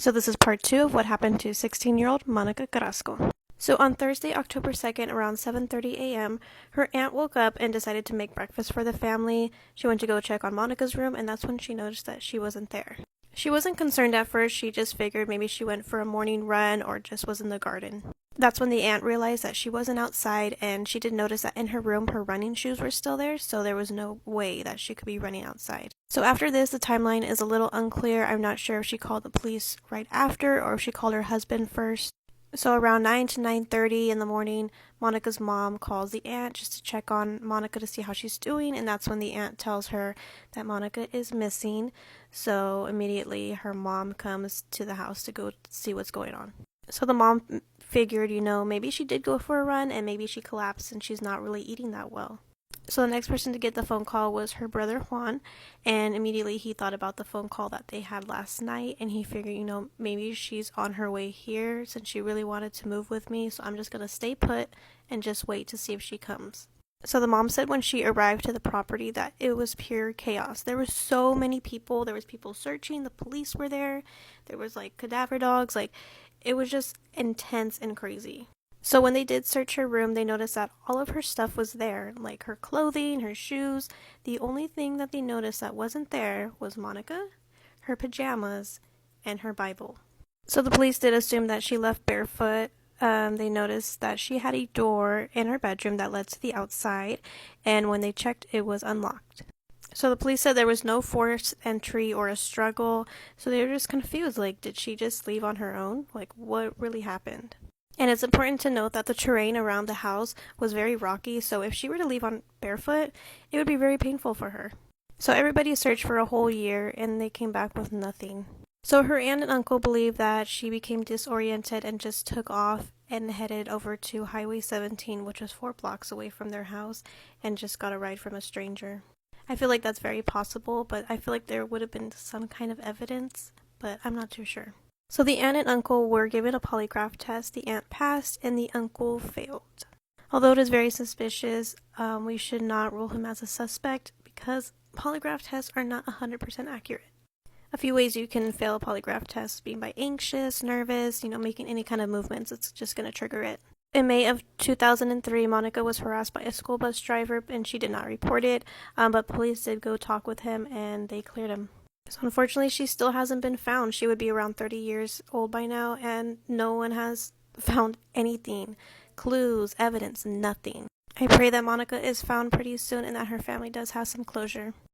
So this is part 2 of what happened to 16-year-old Monica Carrasco. So on Thursday, October 2nd, around 7:30 a.m., her aunt woke up and decided to make breakfast for the family. She went to go check on Monica's room, and that's when she noticed that she wasn't there. She wasn't concerned at first. She just figured maybe she went for a morning run or just was in the garden. That's when the aunt realized that she wasn't outside, and she did notice that in her room her running shoes were still there, so there was no way that she could be running outside. So after this, the timeline is a little unclear. I'm not sure if she called the police right after or if she called her husband first. So around 9 to 9:30 in the morning, Monica's mom calls the aunt just to check on Monica to see how she's doing, and that's when the aunt tells her that Monica is missing. So immediately her mom comes to the house to go see what's going on. So the mom figured, maybe she did go for a run and maybe she collapsed and she's not really eating that well. So the next person to get the phone call was her brother Juan, and immediately he thought about the phone call that they had last night, and he figured, maybe she's on her way here since she really wanted to move with me, so I'm just going to stay put and just wait to see if she comes. So the mom said when she arrived to the property that it was pure chaos. There were so many people. There was people searching. The police were there. There was cadaver dogs. It was just intense and crazy. So when they did search her room, they noticed that all of her stuff was there, like her clothing, her shoes. The only thing that they noticed that wasn't there was Monica, her pajamas, and her Bible. So the police did assume that she left barefoot. They noticed that she had a door in her bedroom that led to the outside, and when they checked, it was unlocked. So the police said there was no forced entry or a struggle, so they were just confused. Did she just leave on her own? What really happened? And it's important to note that the terrain around the house was very rocky, so if she were to leave on barefoot, it would be very painful for her. So everybody searched for a whole year, and they came back with nothing. So her aunt and uncle believe that she became disoriented and just took off and headed over to Highway 17, which was 4 blocks away from their house, and just got a ride from a stranger. I feel like that's very possible, but I feel like there would have been some kind of evidence, but I'm not too sure. So the aunt and uncle were given a polygraph test. The aunt passed and the uncle failed. Although it is very suspicious, we should not rule him as a suspect because polygraph tests are not 100% accurate. A few ways you can fail a polygraph test: being by anxious, nervous, making any kind of movements. It's just going to trigger it. In May of 2003, Monica was harassed by a school bus driver and she did not report it, but police did go talk with him and they cleared him. So unfortunately, she still hasn't been found. She would be around 30 years old by now, and no one has found anything. Clues, evidence, nothing. I pray that Monica is found pretty soon and that her family does have some closure.